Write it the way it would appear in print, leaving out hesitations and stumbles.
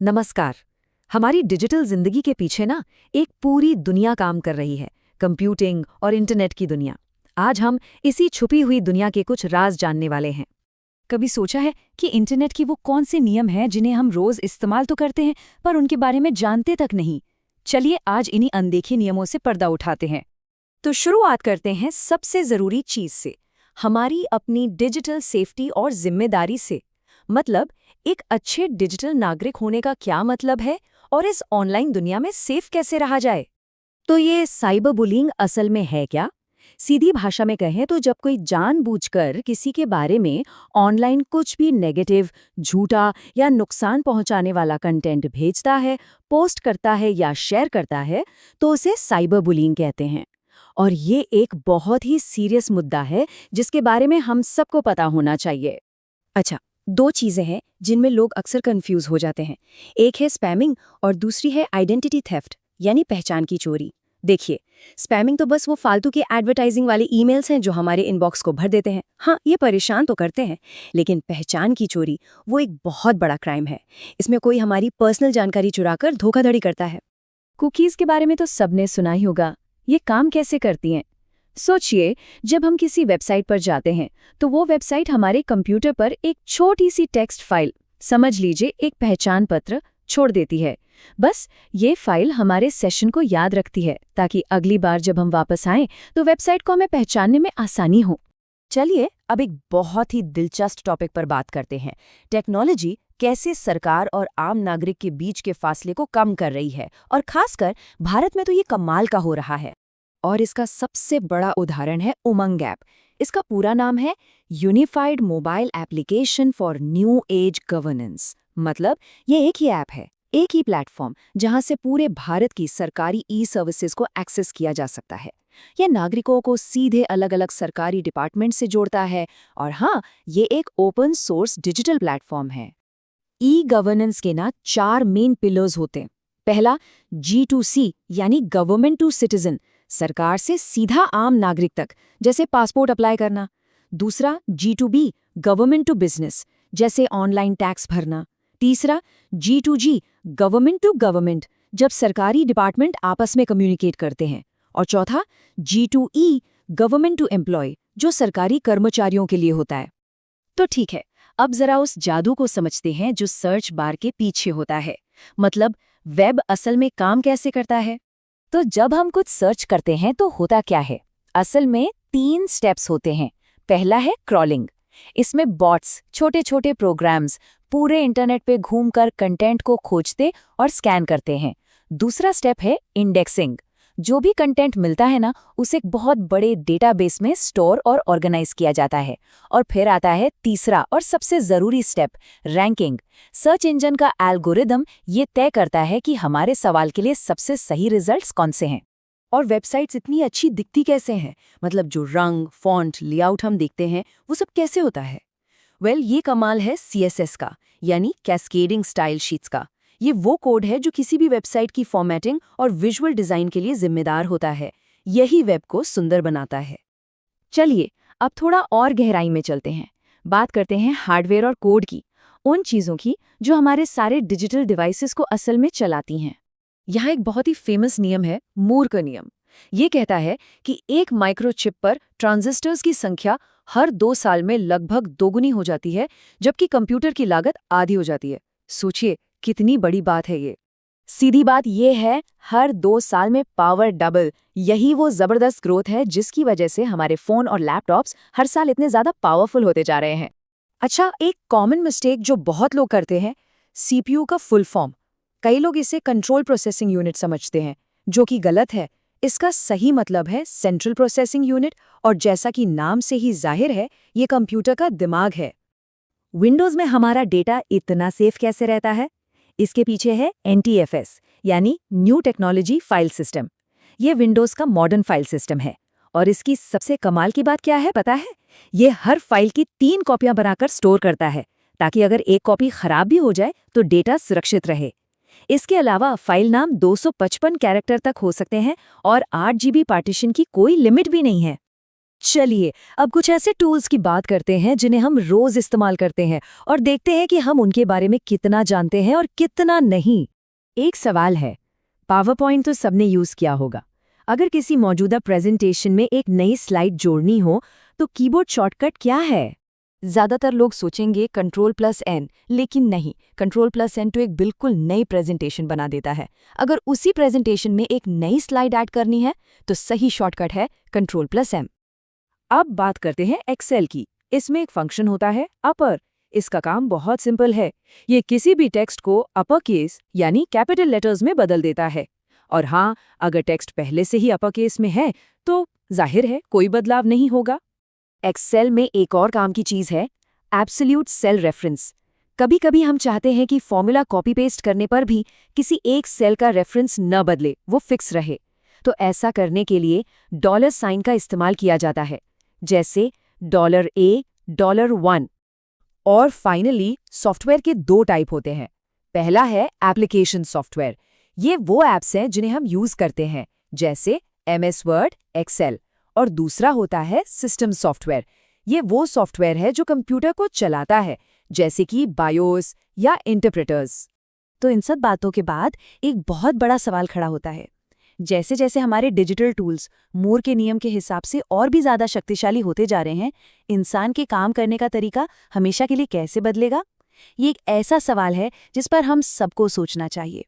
नमस्कार। हमारी डिजिटल जिंदगी के पीछे ना एक पूरी दुनिया काम कर रही है, कंप्यूटिंग और इंटरनेट की दुनिया। आज हम इसी छुपी हुई दुनिया के कुछ राज जानने वाले हैं। कभी सोचा है कि इंटरनेट की वो कौन से नियम हैं जिन्हें हम रोज इस्तेमाल तो करते हैं पर उनके बारे में जानते तक नहीं। चलिए आज इन्हीं अनदेखे नियमों से पर्दा उठाते हैं। तो शुरुआत करते हैं सबसे जरूरी चीज से, हमारी अपनी डिजिटल सेफ्टी और जिम्मेदारी से। मतलब एक अच्छे डिजिटल नागरिक होने का क्या मतलब है और इस ऑनलाइन दुनिया में सेफ कैसे रहा जाए। तो ये साइबर बुलिंग असल में है क्या? सीधी भाषा में कहें तो जब कोई जानबूझकर किसी के बारे में ऑनलाइन कुछ भी नेगेटिव, झूठा या नुकसान पहुंचाने वाला कंटेंट भेजता है, पोस्ट करता है या शेयर करता है, तो उसे साइबर बुलिंग कहते हैं। और ये एक बहुत ही सीरियस मुद्दा है जिसके बारे में हम सबको पता होना चाहिए। अच्छा, दो चीजें हैं जिनमें लोग अक्सर कंफ्यूज हो जाते हैं। एक है स्पैमिंग और दूसरी है आइडेंटिटी थेफ्ट, यानी पहचान की चोरी। देखिए, स्पैमिंग तो बस वो फालतू के एडवर्टाइजिंग वाले ईमेल्स हैं जो हमारे इनबॉक्स को भर देते हैं। हाँ, ये परेशान तो करते हैं, लेकिन पहचान की चोरी वो एक बहुत बड़ा क्राइम है। इसमें कोई हमारी पर्सनल जानकारी चुराकर धोखाधड़ी करता है। कुकीज के बारे में तो सबने सुना ही होगा। ये काम कैसे करती हैं? सोचिए, जब हम किसी वेबसाइट पर जाते हैं तो वो वेबसाइट हमारे कंप्यूटर पर एक छोटी सी टेक्स्ट फाइल, समझ लीजिए एक पहचान पत्र, छोड़ देती है। बस ये फाइल हमारे सेशन को याद रखती है ताकि अगली बार जब हम वापस आएं तो वेबसाइट को हमें पहचानने में आसानी हो। चलिए अब एक बहुत ही दिलचस्प टॉपिक पर बात करते हैं। टेक्नोलॉजी कैसे सरकार और आम नागरिक के बीच के फासले को कम कर रही है, और खासकर भारत में तो ये कमाल का हो रहा है। और इसका सबसे बड़ा उदाहरण है उमंग ऐप। इसका पूरा नाम है unified mobile application for new age governance. मतलब ये एक ही ऐप है, एक ही प्लेटफॉर्म जहां से पूरे भारत की सरकारी ई सर्विसेज को एक्सेस किया जा सकता है। यह नागरिकों को सीधे अलग अलग सरकारी डिपार्टमेंट से जोड़ता है। और हाँ, ये एक ओपन सोर्स डिजिटल प्लेटफॉर्म है। ई गवर्नेंस के ना 4 मेन पिलर्स होते हैं। पहला, G2C यानी गवर्नमेंट टू सिटीजन, सरकार से सीधा आम नागरिक तक, जैसे पासपोर्ट अप्लाई करना। दूसरा, G2B गवर्नमेंट टू बिजनेस, जैसे ऑनलाइन टैक्स भरना। तीसरा, G2G गवर्नमेंट टू गवर्नमेंट, जब सरकारी डिपार्टमेंट आपस में कम्युनिकेट करते हैं। और चौथा, G2E गवर्नमेंट टू एम्प्लॉय, जो सरकारी कर्मचारियों के लिए होता है। तो ठीक है, अब जरा उस जादू को समझते हैं जो सर्च बार के पीछे होता है। मतलब वेब असल में काम कैसे करता है। तो जब हम कुछ सर्च करते हैं तो होता क्या है? असल में 3 स्टेप्स होते हैं। पहला है क्रॉलिंग। इसमें बॉट्स, छोटे छोटे प्रोग्राम्स, पूरे इंटरनेट पे घूमकर कंटेंट को खोजते और स्कैन करते हैं। दूसरा स्टेप है इंडेक्सिंग। जो भी कंटेंट मिलता है ना, उसे एक बहुत बड़े डेटाबेस में स्टोर और ऑर्गेनाइज किया जाता है। और फिर आता है तीसरा और सबसे जरूरी स्टेप, रैंकिंग। सर्च इंजन का एल्गोरिदम ये तय करता है कि हमारे सवाल के लिए सबसे सही रिजल्ट्स कौन से हैं। और वेबसाइट्स इतनी अच्छी दिखती कैसे हैं? मतलब जो रंग, फॉन्ट, लेआउट हम देखते हैं वो सब कैसे होता है? ये कमाल है CSS का, यानी कैस्केडिंग स्टाइल शीट्स का। ये वो कोड है जो किसी भी वेबसाइट की फॉर्मेटिंग और विजुअल डिजाइन के लिए जिम्मेदार होता है। यही वेब को सुंदर बनाता है। चलिए अब थोड़ा और गहराई में चलते हैं। बात करते हैं हार्डवेयर और कोड की, उन चीजों की जो हमारे सारे डिजिटल डिवाइसेस को असल में चलाती हैं। यहाँ एक बहुत ही फेमस नियम है, मूर का नियम। ये कहता है कि एक माइक्रोचिप पर ट्रांजिस्टर्स की संख्या हर 2 साल में लगभग दोगुनी हो जाती है, जबकि कंप्यूटर की लागत आधी हो जाती है। सोचिए कितनी बड़ी बात है ये। सीधी बात ये है, हर 2 साल में पावर डबल। यही वो जबरदस्त ग्रोथ है जिसकी वजह से हमारे फोन और लैपटॉप्स हर साल इतने ज्यादा पावरफुल होते जा रहे हैं। अच्छा, एक कॉमन मिस्टेक जो बहुत लोग करते हैं, CPU का फुल फॉर्म। कई लोग इसे कंट्रोल प्रोसेसिंग यूनिट समझते हैं, जो कि गलत है। इसका सही मतलब है सेंट्रल प्रोसेसिंग यूनिट, और जैसा कि नाम से ही जाहिर है, ये कंप्यूटर का दिमाग है। विंडोज में हमारा डेटा इतना सेफ कैसे रहता है? इसके पीछे है NTFS, यानी न्यू टेक्नोलॉजी फाइल सिस्टम। ये विंडोज का मॉडर्न फाइल सिस्टम है। और इसकी सबसे कमाल की बात क्या है पता है? ये हर फाइल की 3 कॉपियां बनाकर स्टोर करता है, ताकि अगर एक कॉपी खराब भी हो जाए तो डेटा सुरक्षित रहे। इसके अलावा फाइल नाम 255 कैरेक्टर तक हो सकते हैं और 8 GB पार्टीशन की कोई लिमिट भी नहीं है। चलिए अब कुछ ऐसे टूल्स की बात करते हैं जिन्हें हम रोज इस्तेमाल करते हैं और देखते हैं कि हम उनके बारे में कितना जानते हैं और कितना नहीं। एक सवाल है, पावर पॉइंट तो सबने यूज किया होगा। अगर किसी मौजूदा प्रेजेंटेशन में एक नई स्लाइड जोड़नी हो तो कीबोर्ड शॉर्टकट क्या है? ज्यादातर लोग सोचेंगे Ctrl+N, लेकिन नहीं, Ctrl+N तो एक बिल्कुल नई प्रेजेंटेशन बना देता है। अगर उसी प्रेजेंटेशन में एक नई स्लाइड ऐड करनी है तो सही शॉर्टकट है Ctrl+M। अब बात करते हैं एक्सेल की। इसमें एक फंक्शन होता है अपर। इसका काम बहुत सिंपल है। ये किसी भी टेक्स्ट को अपर केस यानी कैपिटल लेटर्स में बदल देता है। और हाँ, अगर टेक्स्ट पहले से ही अपर केस में है तो जाहिर है कोई बदलाव नहीं होगा। एक्सेल में एक और काम की चीज है एब्सोल्यूट सेल रेफरेंस। कभी कभी हम चाहते हैं कि फॉर्मूला कॉपी पेस्ट करने पर भी किसी एक सेल का रेफरेंस न बदले, वो फिक्स रहे। तो ऐसा करने के लिए डॉलर साइन का इस्तेमाल किया जाता है, जैसे $A, $1। और फाइनली सॉफ्टवेयर के दो टाइप होते हैं। पहला है एप्लीकेशन सॉफ्टवेयर। ये वो ऐप्स हैं जिन्हें हम यूज करते हैं, जैसे MS वर्ड, एक्सेल। और दूसरा होता है सिस्टम सॉफ्टवेयर। ये वो सॉफ्टवेयर है जो कंप्यूटर को चलाता है, जैसे कि बायोस या इंटरप्रेटर्स। तो इन सब बातों के बाद एक बहुत बड़ा सवाल खड़ा होता है, जैसे जैसे हमारे डिजिटल टूल्स मूर के नियम के हिसाब से और भी ज्यादा शक्तिशाली होते जा रहे हैं, इंसान के काम करने का तरीका हमेशा के लिए कैसे बदलेगा? ये एक ऐसा सवाल है जिस पर हम सबको सोचना चाहिए।